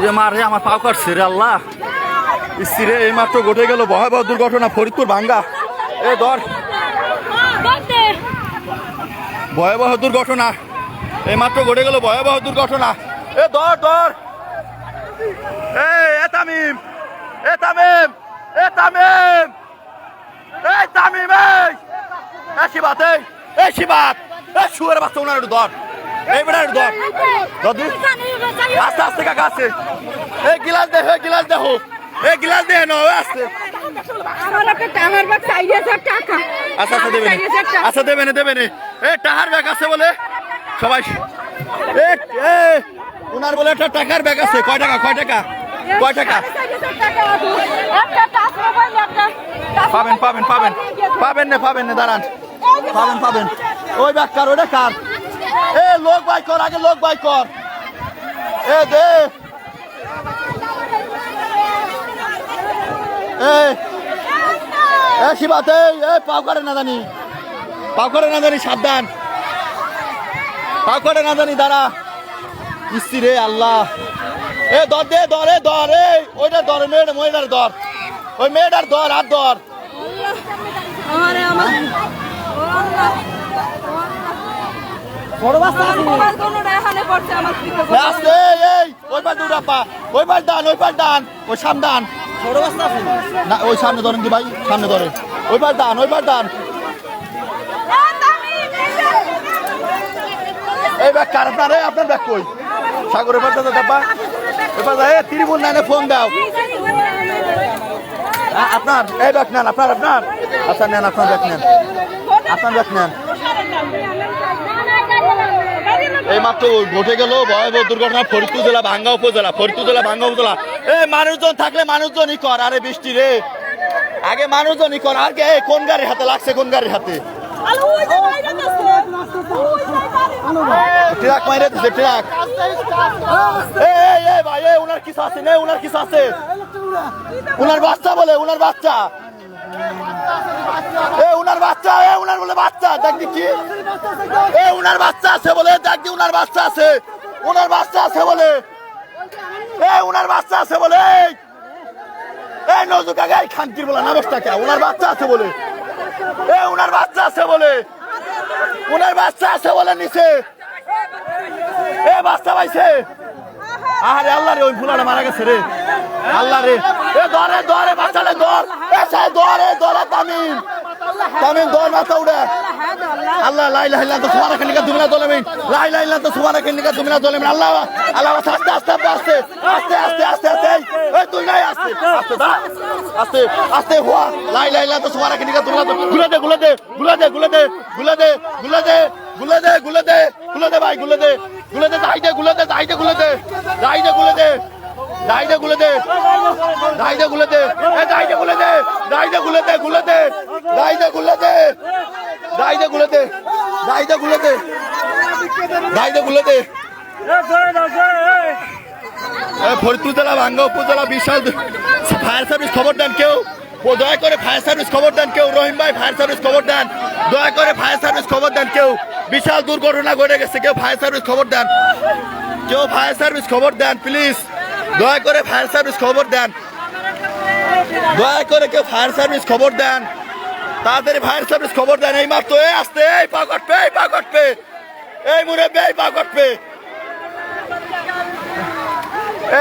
যে মারে আমার পাও কাটছে রে আল্লাহ। স্ত্রী এই মাত্র ঘটে গেল ভয়াবহ দুর্ঘটনা ফরিদপুর ভাঙ্গা। এ ধর, ভয়াবহ দুর্ঘটনা এই মাত্র ঘটে গেল ভয়াবহ দুর্ঘটনা। এ ধর ধর, এ তামিম, এ তামিম, এ তামিম, এই তামিম, এই শিবাত, এই শিবাত, এই শুয়ার বাচ্চা ওনার একটু ধর, এই বেটা একটু ধর, আস্তে আস্তে কাকা আছে। এই গিলাস দে, এই গিলাস দেখো, এই গিলাস দে না আসছে। আচ্ছা আচ্ছা দেবেন, আচ্ছা দেবেন দেবেন। এ টাকার ব্যাগ আছে বলে সবাই, ওনার বলে একটা টাকার ব্যাগ আছে। কয় টাকা, কয় টাকা, কয় টাকা? পাবেন পাবেন পাবেন পাবেন না, পাবেন না, দাঁড়ান, পাবেন পাবেন। ওই ব্যাগ কার, ওইটা কার? এ লোক বাই কর, আগে লোক বাই কর। এ দে, শিবাতে পাও করে না জানি, পাও করে না জানি, সাবধান, পাও করে না জানি, দাঁড়া। ইস্তি রে আল্লাহ। এ ধর দে, ধরে ধর, ওইটা ধর, মেয়েটা মহিলার ধর, ওই মেয়েটার ধর, আর ধর। ওই পাল দুটা পা, ওই পাল ডান, ওই পাল ডান, ওই সামদান, না ওই সামনে ধরেন কি ভাই, সামনে ধরে, ওই পাল ডান, ওই পাল ডান। এই ব্যাগ কার আপনার? আপনার ব্যাগ কই? সাগরের পাশে ডাব্বা, এবার ত্রিপুল নাইনে ফোন দাও। আপনার এই ব্যাগ নেন, আপনার আপনার আচ্ছা নেন, আপনার ব্যাগ নেন, আপনার ব্যাগ নেন। এই মাত্র ঘটে গেল ভয়াবহ দুর্ঘটনা ফরিদপুর জেলা ভাঙ্গা উপজেলা, ফরিদপুর জেলা ভাঙ্গা উপজেলা। এই মানুষজন থাকলে মানুষজনই কর, আরে বৃষ্টি রে, আগে মানুষজনই কর। আর কে কোন গাড়ির হাতে লাগছে, কোন গাড়ির হাতে? ট্রাক মাইরে দিছে, ট্রাক। এই ভাই, ওনার কিছু আছে না, ওনার কিছু আছে, ওনার বাচ্চা বলে, ওনার বাচ্চা, ওনার বাচ্চা, ওনার বলে বাচ্চা, দেখি কি, ওনার বাচ্চা আছে বলে, দেখি ওনার বাচ্চা আছে, ওনার বাচ্চা আছে বলে, ওনার বাচ্চা আছে বলে, এই নজরুল কাকা এই খানকির বলে নামসটাকে, ওনার বাচ্চা আছে বলে, ওনার বাচ্চা আছে বলে, ওনার বাচ্চা আছে বলে নিচে, বাচ্চা পাইছে। আরে আল্লাহ রে, ওই ফুলাটা মারা গেছে রে, আল্লাহ রে। ধরে ধরে বাচ্চালে ধর, ধরে ধরে তামিম, তামিম ধর, বাচ্চা উড়ে। আল্লাহ লা ইলাহা ইল্লাল্লাহ সুবহানাকা লিকা তুমিনা দলেমিন, লা ইলাহা ইল্লাল্লাহ সুবহানাকা লিকা তুমিনা দলেমিন। আল্লাহ আল্লাহ, আস্তে আস্তে আস্তে আস্তে আস্তে আস্তে আস্তে আস্তে, এই তুই নাই, আস্তে আস্তে দা, আস্তে আস্তে হুয়া, লা ইলাহা ইল্লাল্লাহ সুবহানাকা লিকা তুমিনা দলেমিন। গুলে দে, গুলে দে, গুলে দে, গুলে দে, গুলে দে, গুলে দে, গুলে দে, গুলে দে, গুলে দে ভাই, গুলে দে, গুলে দে, দাই দে, গুলে দে, দাই দে, গুলে দে, দাই দে, গুলে দে, দাই দে, গুলে দে, দাই দে, গুলে দে, দাই দে, গুলে দে, দাই দে, গুলে দে, গুলে দে, দাই দে, গুলে দে, দাই দে, গুলে দে, দাই দে, গুলে দে, দাই দে, গুলে দে। ফরিদপুর জেলা ভাঙ্গা উপজেলা বিশাল ফায়ার সার্ভিস খবর দেন কেউ, দয়া করে ফায়ার সার্ভিস খবর দেন কেউ, রহিম ভাই ফায়ার সার্ভিস খবর দেন, দয়া করে ফায়ার সার্ভিস খবর দেন কেউ, বিশাল দুর্ঘটনা ঘটে গেছে, কেউ ফায়ার সার্ভিস খবর দেন, কেউ ফায়ার সার্ভিস খবর দেন প্লিজ, দয়া করে ফায়ার সার্ভিস খবর দেন, দয়া করে কেউ ফায়ার সার্ভিস খবর দেন, তাড়াতাড়ি ফায়ার সার্ভিস খবর দেন। এই মাত্র আসতে, এই পা কাটবে, এই পা কাটবে, এই মুরব্বি এই পা কাটবে,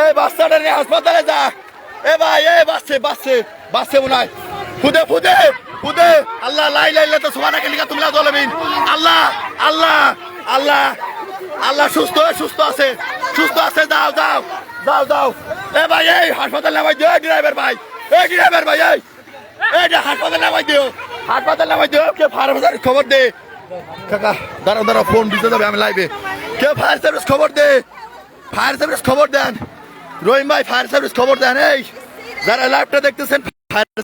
এই বাচ্চাটা নিয়ে হাসপাতালে যা। এ ভাই, এ বাচ্চে বাচ্চে বাচ্চে মনে হয়, ফুদে ফুদে ফুদে। আল্লাহ লা ইলাহা ইল্লাল্লাহ সুবহানাকা লিকা তুমিনা দলেমিন। আল্লাহ আল্লাহ আল্লাহ আল্লাহ, সুস্থ সুস্থ আছে, সুস্থ আছে, যাও যাও যাও যাও। এ ভাই, এই হাসপাতাল নামাই দিও, ড্রাইভার ভাই, এই ড্রাইভার ভাই, এই হাসপাতাল নামাই দিও, হাসপাতাল নামাই দিও। কে ফায়ার সার্ভিস খবর দে, কাকা দাঁড়াও দাঁড়াও, ফোন দিতে যাবে আমি লাইভে। কেউ ফায়ার সার্ভিস খবর দে, ফায়ার সার্ভিস খবর দেন, রহিম ভাই ফায়ার সার্ভিস খবর দেন। এই যারা লাইভটা দেখতেছেন,